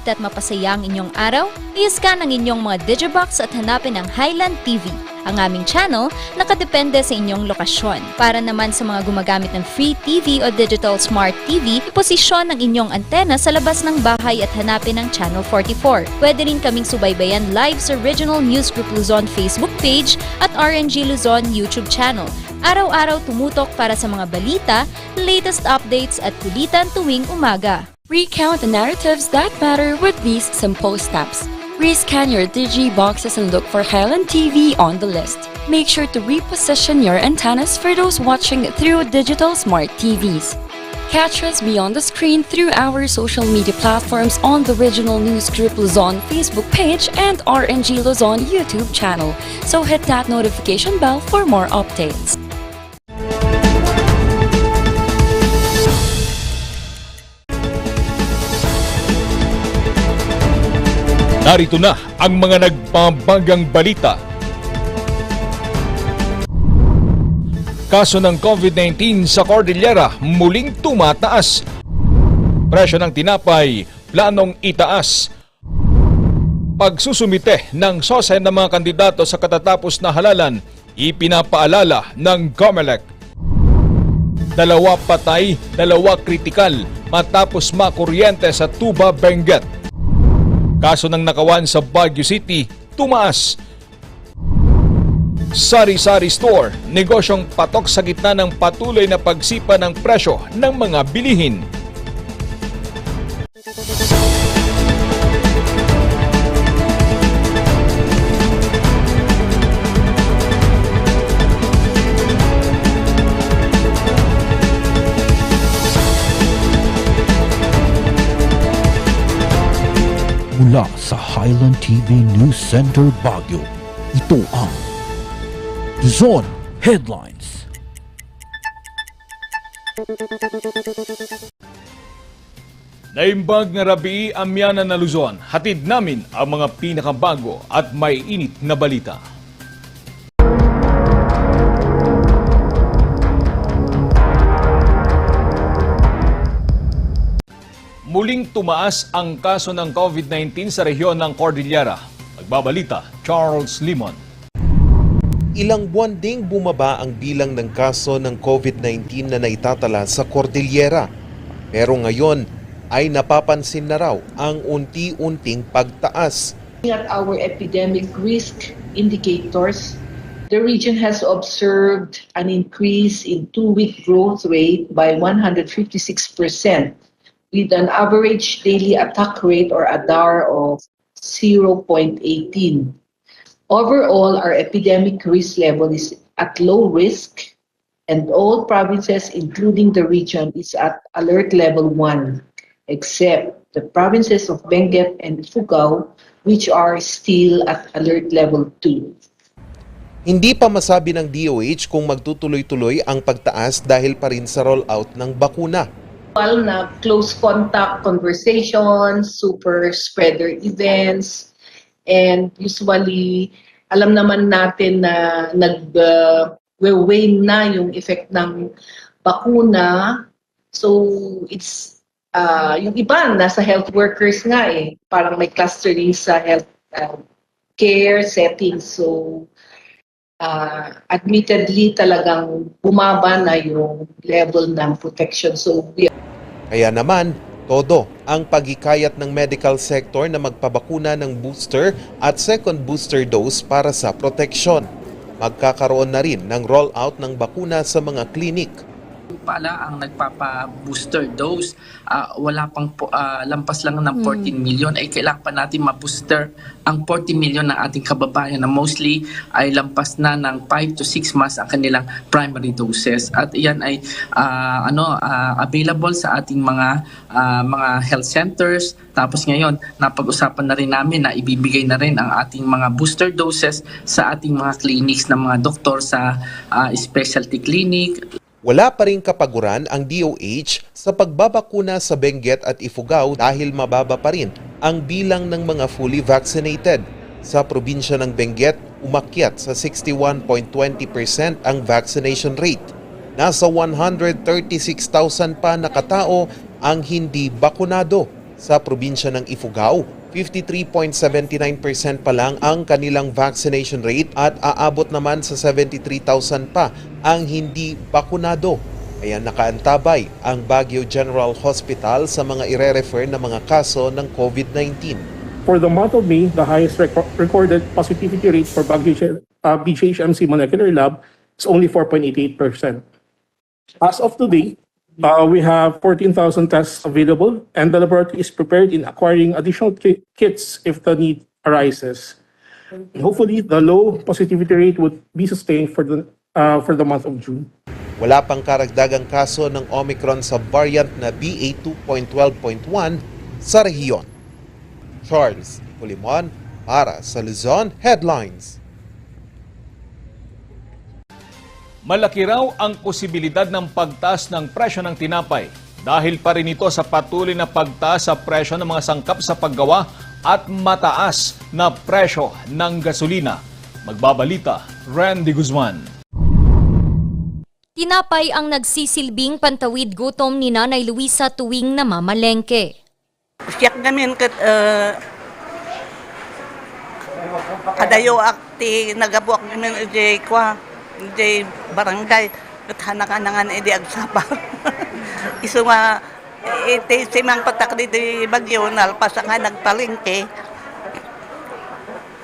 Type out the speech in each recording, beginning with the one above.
balita at mapasaya ang inyong araw, i-scan ang inyong mga Digibox at hanapin ang Highland TV. Ang aming channel, nakadepende sa inyong lokasyon. Para naman sa mga gumagamit ng Free TV o Digital Smart TV, iposisyon ang inyong antena sa labas ng bahay at hanapin ang Channel 44. Pwede rin kaming subaybayan live sa Regional News Group Luzon Facebook page at RNG Luzon YouTube channel. Araw-araw tumutok para sa mga balita, latest updates at kulitan tuwing umaga. Recount the narratives that matter with these simple steps. Rescan your Digiboxes and look for Highland TV on the list. Make sure to reposition your antennas for those watching through digital smart TVs. Catch us beyond the screen through our social media platforms on the Regional News Group Luzon Facebook page and RNG Luzon YouTube channel. So hit that notification bell for more updates. Narito na ang mga nagpapabanggang balita. Kaso ng COVID-19 sa Cordillera muling tumataas. Presyo ng tinapay planong itaas. Pagsusumite ng SOSE ng mga kandidato sa katatapos na halalan, ipinapaalala ng COMELEC. 2 patay, 2 kritikal matapos makuryente sa Tuba, Benguet. Kaso ng nakawan sa Baguio City, tumaas. Sari-sari store, negosyong patok sa gitna ng patuloy na pagsipa ng presyo ng mga bilihin. Mula sa Highland TV News Center, Baguio, ito ang Luzon Headlines. Naimbag nga rabi amyanan na Luzon, hatid namin ang mga pinakabago at may init na balita. Muling tumaas ang kaso ng COVID-19 sa rehiyon ng Cordillera. Magbabalita, Charles Limon. Ilang buwan ding bumaba ang bilang ng kaso ng COVID-19 na naitatala sa Cordillera. Pero ngayon ay napapansin na raw ang unti-unting pagtaas. At our epidemic risk indicators, the region has observed an increase in 2-week growth rate by 156%. With an average daily attack rate or ADAR of 0.18. Overall, our epidemic risk level is at low risk and all provinces, including the region, is at alert level 1, except the provinces of Benguet and Ifugao, which are still at alert level 2. Hindi pa masabi ng DOH kung magtutuloy-tuloy ang pagtaas dahil pa rin sa rollout ng bakuna. Na close contact conversations, super spreader events, and usually alam naman natin na nag-wane na yung effect ng bakuna. So it's yung iba nasa health workers nga parang may clustering sa health care settings. So admittedly talagang bumaba na yung level ng protection. So kaya naman, todo ang paghikayat ng medical sector na magpabakuna ng booster at second booster dose para sa proteksyon. Magkakaroon na rin ng rollout ng bakuna sa mga klinik. Pala ang nagpapa-booster dose, wala pang lampas lang ng 14 million, ay kailangan pa natin ma-booster ang 40 million ng ating kababayan na mostly ay lampas na ng 5 to 6 months ang kanilang primary doses. At iyan ay available sa ating mga health centers. Tapos ngayon, napag-usapan na rin namin na ibibigay na rin ang ating mga booster doses sa ating mga clinics ng mga doktor sa specialty clinic. Wala pa rin kapaguran ang DOH sa pagbabakuna sa Benguet at Ifugao dahil mababa pa rin ang bilang ng mga fully vaccinated. Sa probinsya ng Benguet, umakyat sa 61.20% ang vaccination rate. Nasa 136,000 pa na katao ang hindi bakunado. Sa probinsya ng Ifugao, 53.79% pa lang ang kanilang vaccination rate at aabot naman sa 73,000 pa ang hindi bakunado. Kaya nakaantabay ang Baguio General Hospital sa mga ire-refer na mga kaso ng COVID-19. For the month of May, the highest recorded positivity rate for Baguio BGHMC Molecular Lab is only 4.88%. As of today, we have 14,000 tests available, and the laboratory is prepared in acquiring additional kits if the need arises. Hopefully, the low positivity rate would be sustained for the month of June. Wala pang karagdagang kaso ng Omicron subvariant na BA2.12.1 sa rehiyon. Charles Pulimon para sa Luzon Headlines. Malaki raw ang posibilidad ng pagtaas ng presyo ng tinapay dahil pa rin ito sa patuloy na pagtaas sa presyo ng mga sangkap sa paggawa at mataas na presyo ng gasolina. Magbabalita, Randy Guzman. Tinapay ang nagsisilbing pantawid gutom ni Nanay Luisa tuwing namamalengke. Siyak namin kadayo akti nagabuak namin iti barangay at hanakanangan iti agsapar. Iso nga iti simang patak di Bagyo nalpas nga nagpalingke.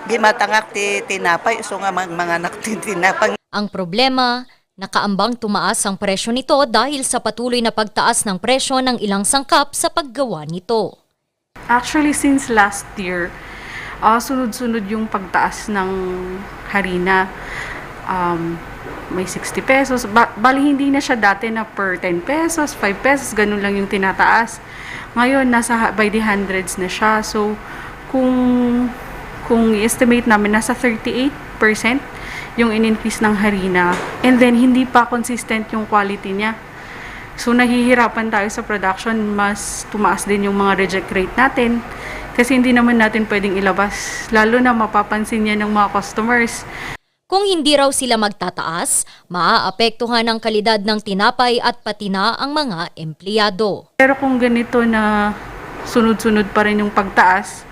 Gimatangak ti tinapay iso nga mga anak ti tinapay. Ang problema, nakaambang tumaas ang presyo nito dahil sa patuloy na pagtaas ng presyo ng ilang sangkap sa paggawa nito. Actually, since last year, sunod-sunod yung pagtaas ng harina. May 60 pesos. Bali, hindi na siya dati na per 10 pesos, 5 pesos, ganun lang yung tinataas. Ngayon, nasa by the hundreds na siya. So, kung i-estimate namin, nasa 38% yung in-increase ng harina. And then, hindi pa consistent yung quality niya. So, nahihirapan tayo sa production. Mas tumaas din yung mga reject rate natin. Kasi hindi naman natin pwedeng ilabas. Lalo na mapapansin niya ng mga customers. Kung hindi raw sila magtataas, maaapektuhan ang kalidad ng tinapay at pati na ang mga empleyado. Pero kung ganito na sunod-sunod pa rin yung pagtaas,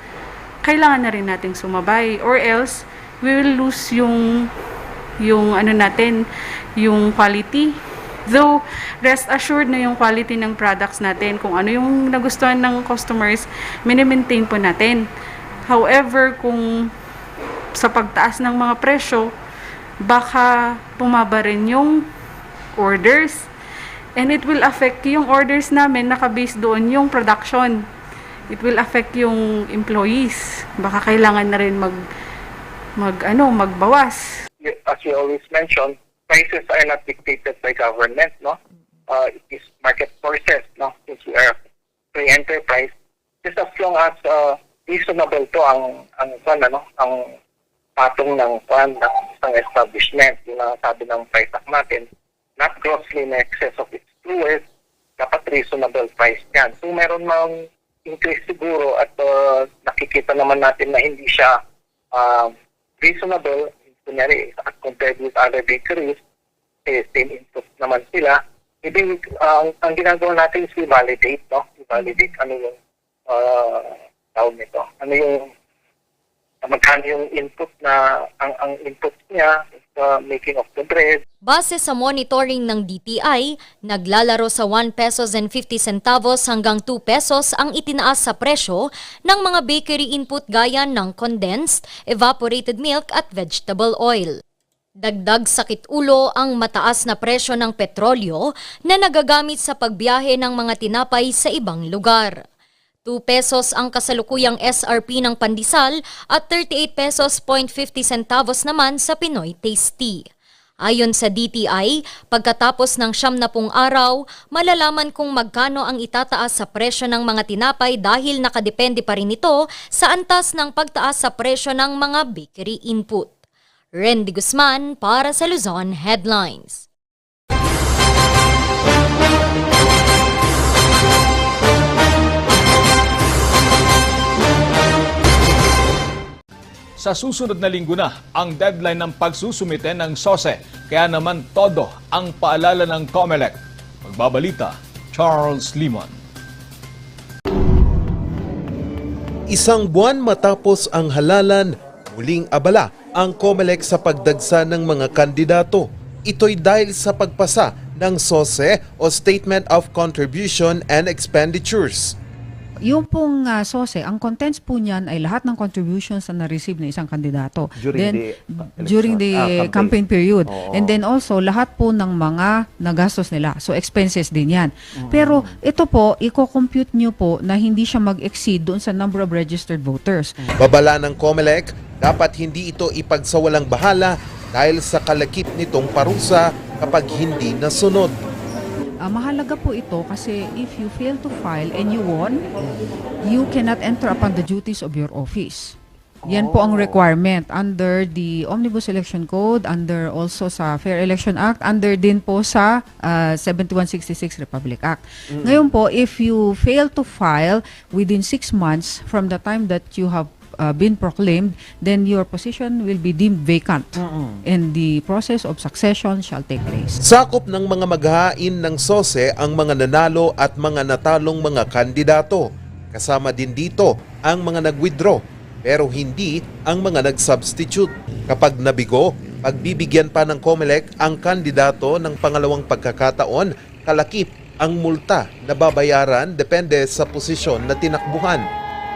kailangan na rin nating sumabay. Or else, we will lose yung quality. Though, rest assured na yung quality ng products natin, kung ano yung nagustuhan ng customers, mini-maintain po natin. However, kung sa pagtaas ng mga presyo, baka bumaba rin yung orders. And it will affect yung orders namin, nakabase doon yung production. It will affect yung employees. Baka kailangan na rin magbawas. As you always mention, prices are not dictated by government, no? It is market forces, no? Since we are free enterprise, just as long as reasonable to ang patong ng isang establishment, yung sabi ng price tag natin, not grossly in excess of its true worth, dapat reasonable price yan. So meron mang increase siguro at nakikita naman natin na hindi siya reasonable, kunyari as compared with other bakeries, same input naman sila. Ibig, ang ginagawa natin is i-validate, no? I-validate ano yung tawag nito. Ano yung magkano yung input na ang input niya sa making of the bread. Base sa monitoring ng DTI, naglalaro sa 1 pesos and 50 centavos hanggang 2 pesos ang itinaas sa presyo ng mga bakery input gaya ng condensed, evaporated milk at vegetable oil. Dagdag sakit ulo ang mataas na presyo ng petrolyo na nagagamit sa pagbiyahe ng mga tinapay sa ibang lugar. 2 pesos ang kasalukuyang SRP ng pandesal at 38 pesos 50 centavos naman sa Pinoy Tasty. Ayon sa DTI, pagkatapos ng 70 araw, malalaman kung magkano ang itataas sa presyo ng mga tinapay dahil nakadepende pa rin ito sa antas ng pagtaas sa presyo ng mga bakery input. Randy Guzman para sa Luzon Headlines. Sa susunod na linggo na ang deadline ng pagsusumite ng SOSE, kaya naman todo ang paalala ng COMELEC. Magbabalita, Charles Limon. Isang buwan matapos ang halalan, muling abala ang COMELEC sa pagdagsa ng mga kandidato. Ito'y dahil sa pagpasa ng SOSE o Statement of Contribution and Expenditures. Yung pong SOSE, ang contents po niyan ay lahat ng contributions na na-receive ng isang kandidato. During the campaign period. And then also, lahat po ng mga nagastos nila. So, expenses din yan. Pero ito po, i-compute nyo po na hindi siya mag-exceed doon sa number of registered voters. Babala ng COMELEC, dapat hindi ito ipagsawalang bahala dahil sa kalakip nitong parusa kapag hindi nasunod. Mahalaga po ito kasi if you fail to file and you won, you cannot enter upon the duties of your office. Yan po ang requirement under the Omnibus Election Code, under also sa Fair Election Act, under din po sa 7166 Republic Act. Ngayon po, if you fail to file within 6 months from the time that you have been proclaimed, then your position will be deemed vacant and the process of succession shall take place. Sakop ng mga maghahain ng SOSE ang mga nanalo at mga natalong mga kandidato. Kasama din dito ang mga nag-withdraw pero hindi ang mga nag-substitute. Kapag nabigo, pagbibigyan pa ng COMELEC ang kandidato ng pangalawang pagkakataon, kalakip ang multa na babayaran depende sa posisyon na tinakbuhan.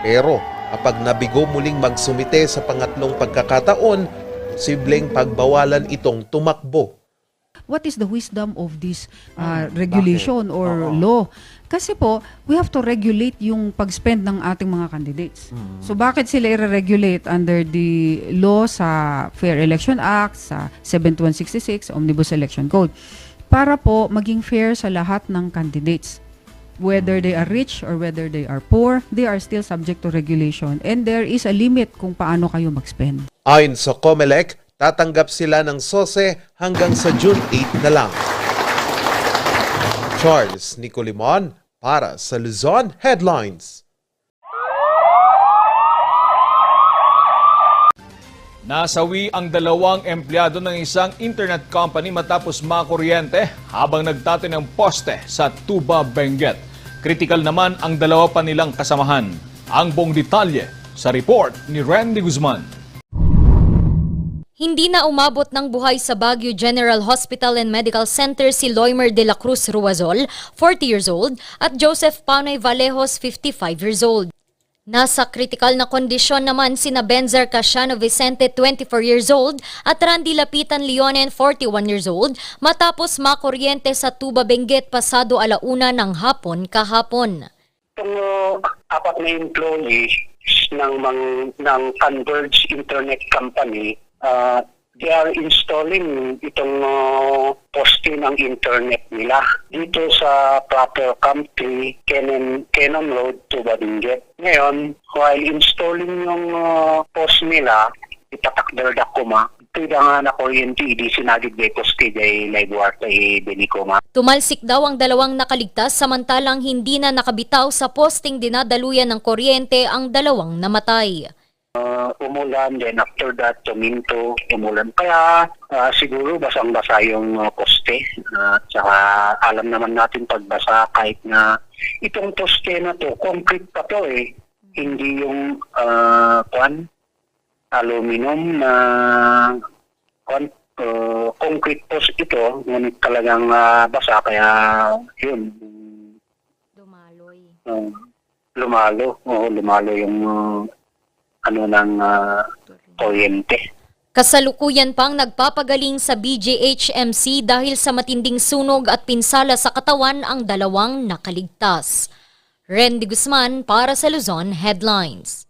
Pero kapag nabigo muling magsumite sa pangatlong pagkakataon, posibleng pagbawalan itong tumakbo. What is the wisdom of this regulation or law? Kasi po, we have to regulate yung pag-spend ng ating mga candidates. So bakit sila i-regulate under the law sa Fair Election Act, sa 7166, Omnibus Election Code? Para po maging fair sa lahat ng candidates. Whether they are rich or whether they are poor, they are still subject to regulation. And there is a limit kung paano kayo mag-spend. Ayon sa COMELEC, tatanggap sila ng SOSE hanggang sa June 8 na lang. Charles Nicolimon para sa Luzon Headlines. Nasawi ang 2 empleyado ng isang internet company matapos makuryente habang nagtatay ng poste sa Tuba, Benguet. Kritikal naman ang 2 pa nilang kasamahan. Ang buong detalye sa report ni Randy Guzman. Hindi na umabot ng buhay sa Baguio General Hospital and Medical Center si Loimer de la Cruz Ruazol, 40 years old, at Joseph Panoy Vallejos, 55 years old. Nasa kritikal na kondisyon naman sina Benzer Casiano Vicente, 24 years old, at Randy Lapitan Leonen, 41 years old, matapos makuryente sa Tuba, Benguet pasado 1:00 ng hapon kahapon. Itong 4 na employees ng Converge Internet Company, they are installing itong poste ng internet nila dito sa Platter Country, Cannon Road, Tuba, Benguet. Ngayon, while installing yung post nila, itatakdar da kuma, tida nga na kuryente, di sinagid de poste day ligwarta benikoma. Tumalsik daw ang 2 nakaligtas samantalang hindi na nakabitaw sa posting dinadaluyan ng kuryente ang 2 namatay. Umulan, then after that, tuminto, umulan. Kaya siguro basang-basa yung poste. Tsaka alam naman natin pagbasa kahit na itong poste na to, concrete pa to eh. Hindi yung aluminum na concrete post ito, ngunit talagang basa. Kaya yun. Lumalo yung ng kuryente. Kasalukuyan pang nagpapagaling sa BJHMC dahil sa matinding sunog at pinsala sa katawan ang 2 nakaligtas. Randy Guzman para sa Luzon Headlines.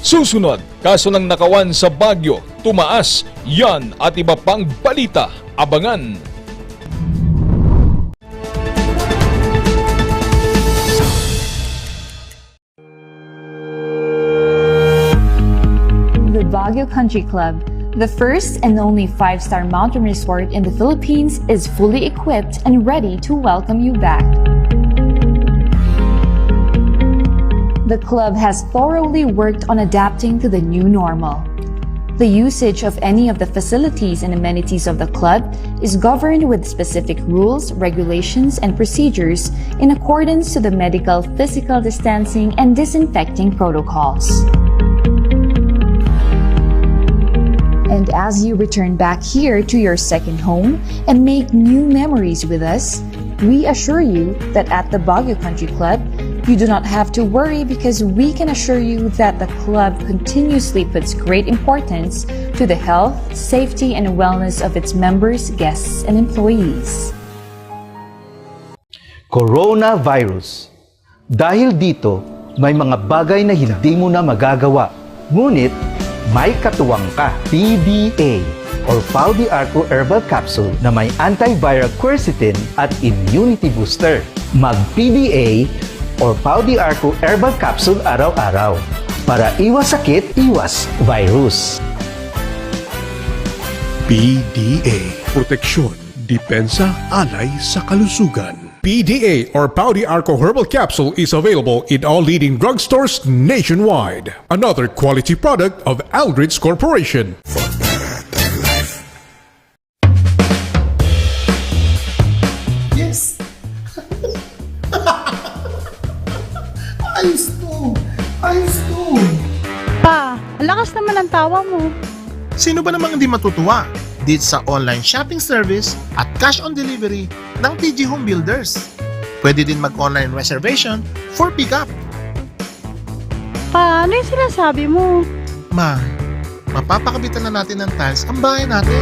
Susunod, kaso ng nakawan sa Baguio, tumaas, yan at iba pang balita. Abangan! The Baguio Country Club, the first and only 5-star mountain resort in the Philippines, is fully equipped and ready to welcome you back. The club has thoroughly worked on adapting to the new normal. The usage of any of the facilities and amenities of the club is governed with specific rules, regulations, and procedures in accordance to the medical, physical distancing, and disinfecting protocols. And as you return back here to your second home and make new memories with us, we assure you that at the Baguio Country Club, you do not have to worry because we can assure you that the club continuously puts great importance to the health, safety, and wellness of its members, guests, and employees. Coronavirus. Dahil dito, may mga bagay na hindi mo na magagawa. Ngunit, may katuwang ka. PDA or Pau de Arco Herbal Capsule na may antiviral quercetin at immunity booster. Mag-PDA or Pau de Arco Herbal Capsule araw-araw para iwas sakit, iwas virus. PDA. Proteksyon, depensa, alay sa kalusugan. PDA or Pau de Arco Herbal Capsule is available in all leading drugstores nationwide. Another quality product of Aldridge Corporation. Yes! Ayos to! Ayos to! Pa, lakas naman ang tawa mo. Sino ba namang hindi matutuwa dito sa online shopping service at cash on delivery ng TG Home Builders? Pwede din mag-online reservation for pickup. Pa, ano yung sinasabi mo? Ma, mapapakabitan na natin ng tiles ang bahay natin.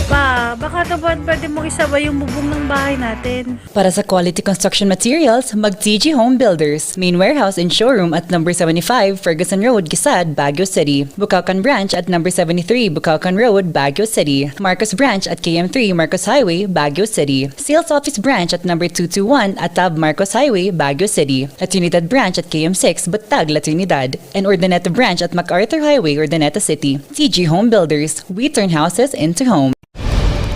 Pa, baka pwede mong isabay yung bubong ng bahay natin. Para sa quality construction materials, mag-TG Home Builders. Main warehouse and showroom at number 75 Ferguson Road, Gisad, Baguio City. Bucaucan Branch at number 73 Bucaucan Road, Baguio City. Marcos Branch at KM3 Marcos Highway, Baguio City. Sales Office Branch at number 221 at Tab Marcos Highway, Baguio City. La Trinidad Branch at KM6 Batag, La Trinidad. And Urdaneta Branch at MacArthur Highway, Urdaneta City. TG Home Builders. We turn houses into home.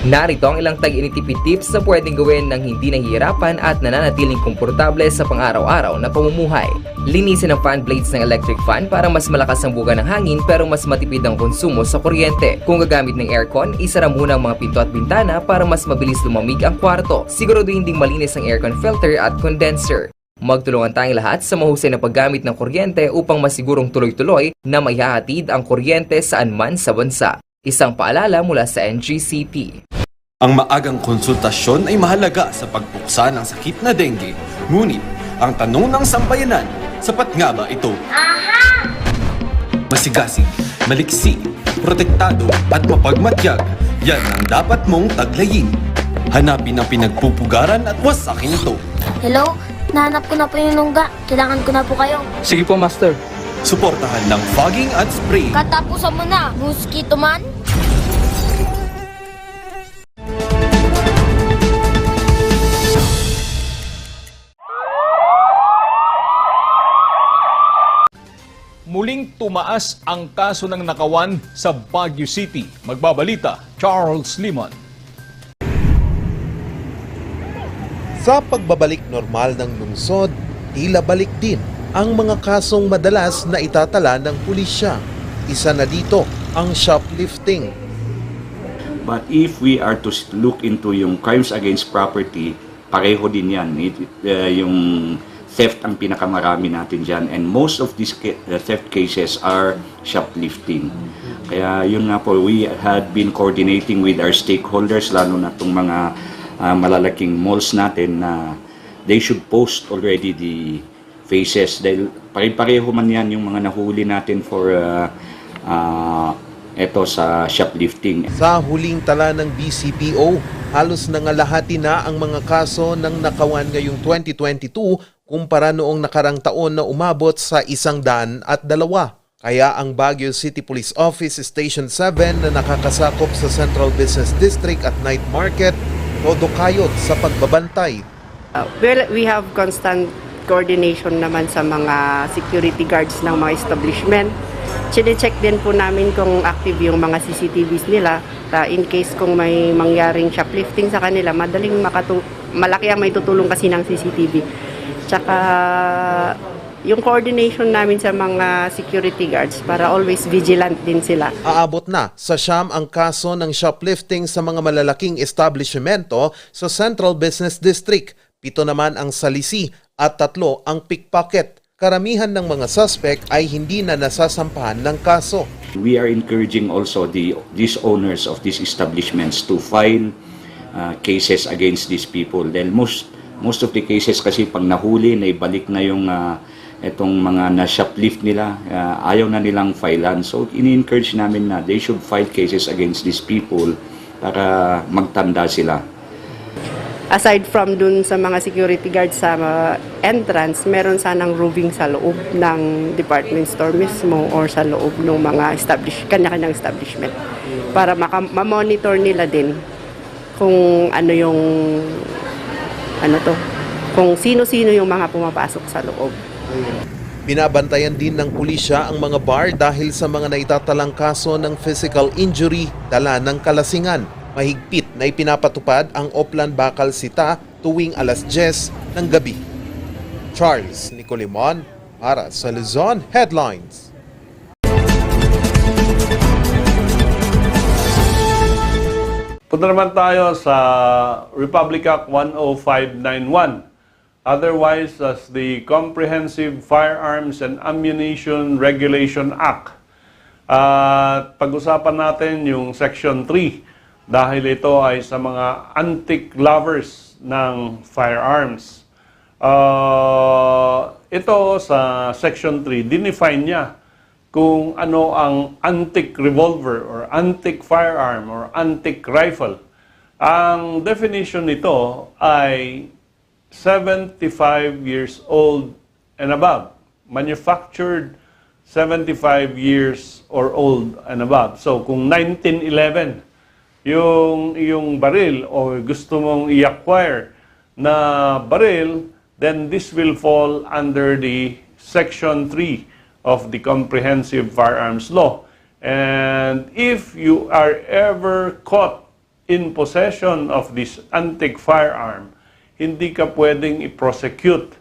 Narito ang ilang tag-initipid tips na pwedeng gawin ng hindi nahihirapan at nananatiling komportable sa pang-araw-araw na pamumuhay. Linisin ang fan blades ng electric fan para mas malakas ang buga ng hangin pero mas matipid ang konsumo sa kuryente. Kung gagamit ng aircon, isara muna ang mga pinto at bintana para mas mabilis lumamig ang kwarto. Siguraduhin ding malinis ang aircon filter at condenser. Magtulungan tayong lahat sa mahusay na paggamit ng kuryente upang masigurong tuloy-tuloy na maihahatid ang kuryente saan man sa bansa. Isang paalala mula sa NGCP. Ang maagang konsultasyon ay mahalaga sa pagpuksa ng sakit na dengue. Ngunit, ang tanong ng sambayanan, sapat nga ba ito? Aha! Masigasig, maliksi, protektado at mapagmatyag, yan ang dapat mong taglayin. Hanapin ang pinagpupugaran at wasakin ito. Hello? Nahanap ko na po yung lungga. Kailangan ko na po kayo. Sige po, Master. Suportahan ng fogging at spray. Katapusan mo na, mosquito man. Muling tumaas ang kaso ng nakawan sa Baguio City. Magbabalita, Charles Limon. Sa pagbabalik normal ng lungsod, tila balik din ang mga kasong madalas na itatala ng pulisya. Isa na dito ang shoplifting. But if we are to look into yung crimes against property, pareho din yan. Yung theft ang pinakamarami natin dyan. And most of these theft cases are shoplifting. Kaya yun nga po, we had been coordinating with our stakeholders, lalo na itong mga malalaking malls natin na they should post already the faces. Dahil pare-pareho man yan yung mga nahuli natin for eto sa shoplifting. Sa huling tala ng BCPO, halos nangalahati na ang mga kaso ng nakawan ngayong 2022 kumpara noong nakarang taon na umabot sa 102. Kaya ang Baguio City Police Office Station 7 na nakakasakop sa Central Business District at Night Market, todo kayod sa pagbabantay. Well, we have constant coordination naman sa mga security guards ng mga establishment. Chine-check din po namin kung active yung mga CCTVs nila. In case kung may mangyaring shoplifting sa kanila, malaki ang may tutulong kasi ng CCTV. Tsaka yung coordination namin sa mga security guards para always vigilant din sila. Aabot na sa siyam ang kaso ng shoplifting sa mga malalaking establishmento sa Central Business District. 7 naman ang salisi at 3 ang pickpocket. Karamihan ng mga suspect ay hindi na nasasampahan ng kaso. We are encouraging also these owners of these establishments to file cases against these people. Dahil most of the cases kasi pag nahuli, naibalik na yung itong mga na-shoplift nila, ayaw na nilang filean. So, ini-encourage namin na they should file cases against these people para magtanda sila. Aside from dun sa mga security guards sa entrance, meron sanang roving sa loob ng department store mismo or sa loob ng mga kanya-kanyang establishment para ma-monitor nila din kung ano yung kung sino-sino yung mga pumapasok sa loob. Binabantayan din ng pulisya ang mga bar dahil sa mga naitatalang kaso ng physical injury dala ng kalasingan. Mahigpit na ipinapatupad ang Oplan Bakal Sita tuwing alas 10 ng gabi. Charles Nicolimon para sa Luzon Headlines. Punta naman tayo sa Republic Act 10591, otherwise as the Comprehensive Firearms and Ammunition Regulation Act. At pag-usapan natin yung Section 3 dahil ito ay sa mga antique lovers ng firearms. Ito sa Section 3, dinefine niya kung ano ang antique revolver or antique firearm or antique rifle. Ang definition nito ay 75 years old and above. Manufactured 75 years or old and above. So kung 1911 yung baril o gusto mong i-acquire na baril, then this will fall under the Section 3 of the Comprehensive Firearms Law. And if you are ever caught in possession of this antique firearm, hindi ka pwedeng i-prosecute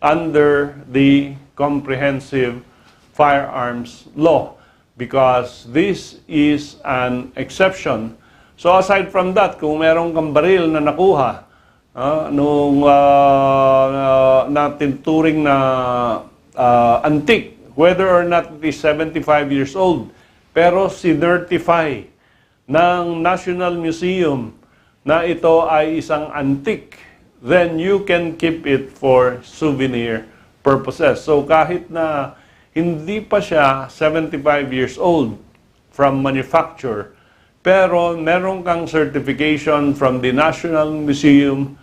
under the Comprehensive Firearms Law because this is an exception. So aside from that, kung meron kang baril na nakuha natin turing na antique, whether or not it is 75 years old, pero sinertify ng National Museum na ito ay isang antique, then you can keep it for souvenir purposes. So kahit na hindi pa siya 75 years old from manufacture, pero meron kang certification from the National Museum,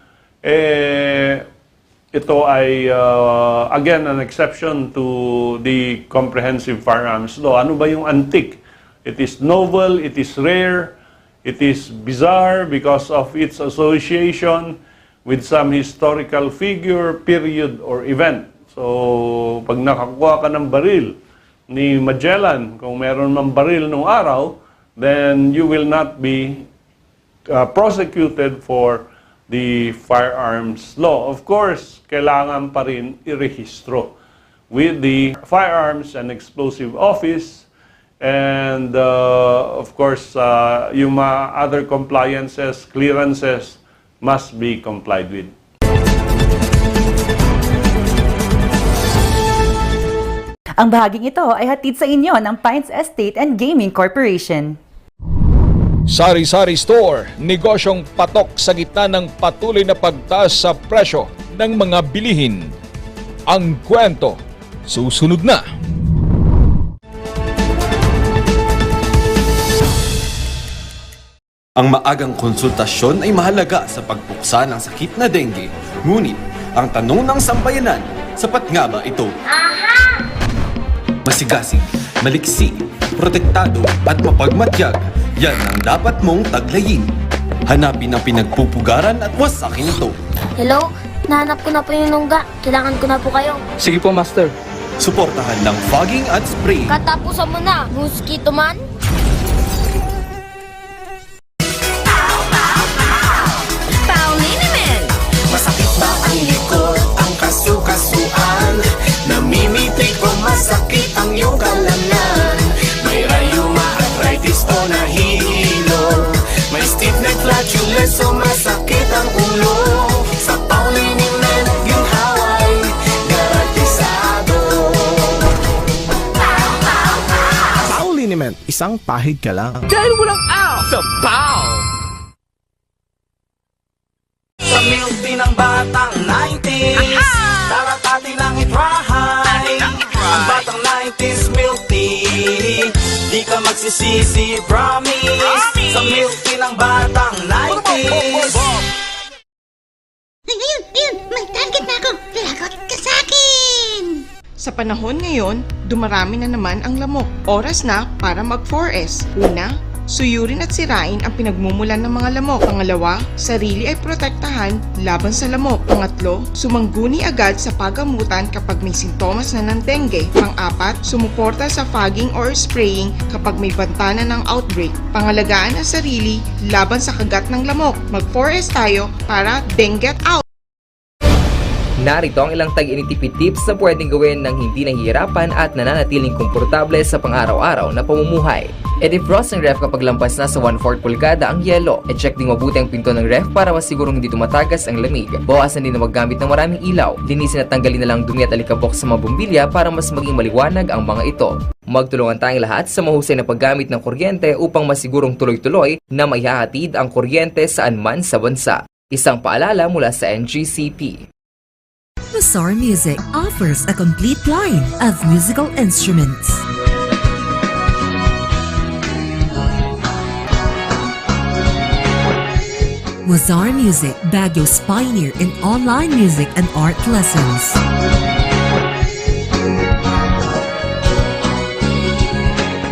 ito ay, again, an exception to the Comprehensive Firearms Law. Ano ba yung antique? It is novel, it is rare, it is bizarre because of its association with some historical figure, period, or event. So, pag nakakuha ka ng baril ni Magellan, kung meron mang baril nung araw, then you will not be prosecuted for the firearms law. Of course, kailangan pa rin irehistro with the Firearms and Explosive Office, and of course, yung mga other compliances, clearances must be complied with. Ang bahaging ito ay hatid sa inyo ng Pines Estate and Gaming Corporation. Sari-sari store, negosyong patok sa gitna ng patuloy na pagtaas sa presyo ng mga bilihin. Ang kwento, susunod na. Ang maagang konsultasyon ay mahalaga sa pagpuksa ng sakit na dengue. Ngunit, ang tanong ng sambayanan, sapat nga ba ito? Masigasig, maliksi, protektado at mapagmatyag, yan ang dapat mong taglayin. Hanapin ang pinagpupugaran at wasakin ito. Hello? Nahanap ko na po yung nungga. Kailangan ko na po kayo. Sige po, Master. Suportahan ng fogging at spray. Katapusan mo na, mosquito man. Masakit ba ang likod, ang kasukasuan? supplement, isang pahid ka lang. Dahil walang out sa BAO! Sa milk tea ng batang 90s, dapat atin lang i-try. Ang batang 90s milk tea, di ka magsisisi, promise. Sa milk tea ng batang 90s. Ayun, may target na ako. Lagot ka sa akin! Sa panahon ngayon, dumarami na naman ang lamok. Oras na para mag-4S. Una, suyurin at sirain ang pinagmumulan ng mga lamok. Pangalawa, sarili ay protektahan laban sa lamok. Pangatlo, sumangguni agad sa pagamutan kapag may sintomas na ng dengue. Pang-apat, sumuporta sa fogging or spraying kapag may banta na ng outbreak. Pangalagaan ang sarili laban sa kagat ng lamok. Mag-4S tayo para dengue out! Narito ang ilang tag-initipid tips na pwedeng gawin ng hindi nahihirapan at nananatiling komportable sa pang-araw-araw na pamumuhay. I-defrost ang ref kapag lampas na sa 1/4 pulgada ang yelo. I-check din mabuti ang pinto ng ref para masigurong hindi tumatagas ang lamig. Bawasan din na maggamit ng maraming ilaw. Linisin at tanggalin na lang dumi at alikabok sa mga bumbilya para mas maging maliwanag ang mga ito. Magtulungan tayong lahat sa mahusay na paggamit ng kuryente upang masigurong tuloy-tuloy na maihahatid ang kuryente saan man sa bansa. Isang paalala mula sa NGCP. Mazar Music offers a complete line of musical instruments. Mazar Music, Baguio's pioneer in online music and art lessons.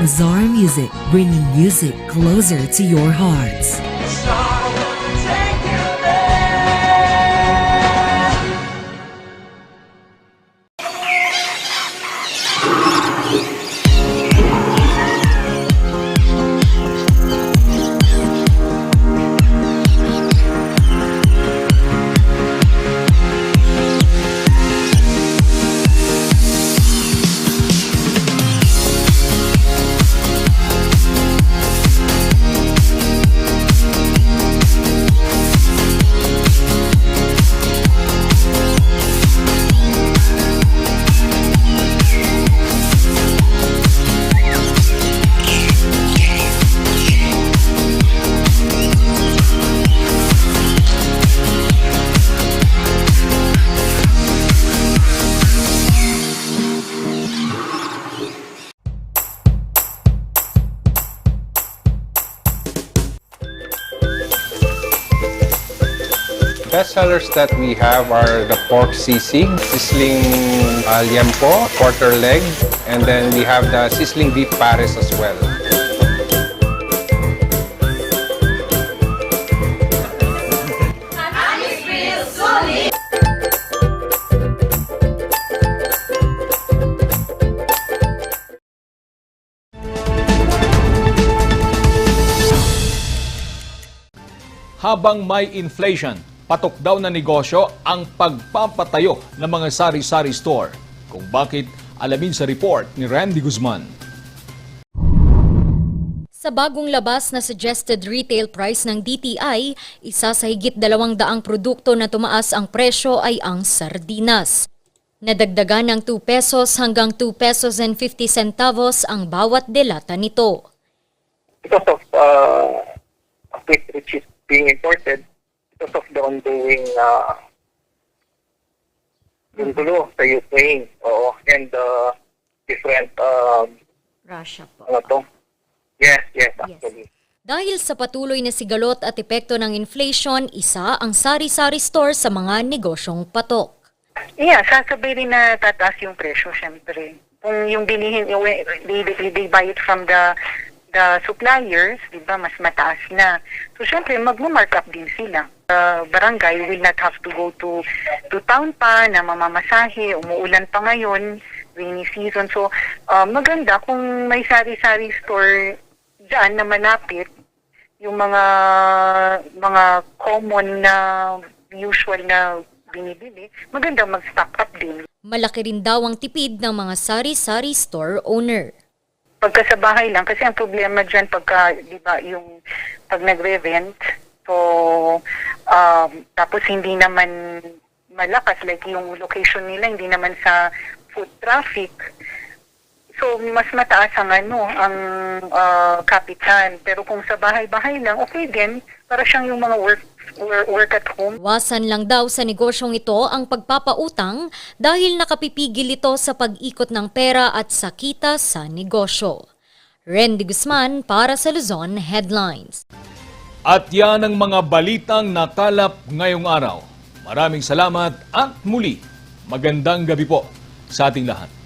Mazar Music, bringing music closer to your hearts. Best sellers that we have are the pork sisig, sizzling liempo, quarter leg, and then we have the sizzling beef pares as well. Habang may inflation, patok daw na negosyo ang pagpapatayo ng mga sari-sari store. Kung bakit, alamin sa report ni Randy Guzman. Sa bagong labas na suggested retail price ng DTI, isa sa higit 200 produkto na tumaas ang presyo ay ang sardinas. Nadagdagan ng 2 pesos hanggang 2 pesos and 50 centavos ang bawat delata nito. Because of wheat which is being imported, because of the ongoing gulo sa Ukraine, and different Russia po. ano to? Yes, actually. Dahil sa patuloy na sigalot at epekto ng inflation, isa ang sari-sari store sa mga negosyong patok. Yeah, sasabay rin na tataas yung presyo, syempre. Kung yung bilihin, they buy it from the suppliers, di ba, mas mataas na. So, syempre, mag-mark up din sila. Barangay will not have to go to town pa na mamamasahe, umuulan pa ngayon, rainy season. So, maganda kung may sari-sari store dyan na malapit, yung mga common na usual na binibili, maganda mag-stock up din. Malaki rin daw ang tipid ng mga sari-sari store owner. Pagka sa bahay lang, kasi ang problema dyan pagka, di ba, yung pag nagre-rent, so, tapos hindi naman malakas, like yung location nila, hindi naman sa foot traffic. So, mas mataas ang kapitan. Pero kung sa bahay-bahay lang, okay din. Para siyang yung mga work at home. Wasan lang daw sa negosyong ito ang pagpapautang dahil nakapipigil ito sa pag-ikot ng pera at sakita sa negosyo. Randy Guzman para sa Luzon Headlines. At yan ang mga balitang nakalap ngayong araw. Maraming salamat at muli, magandang gabi po sa ating lahat.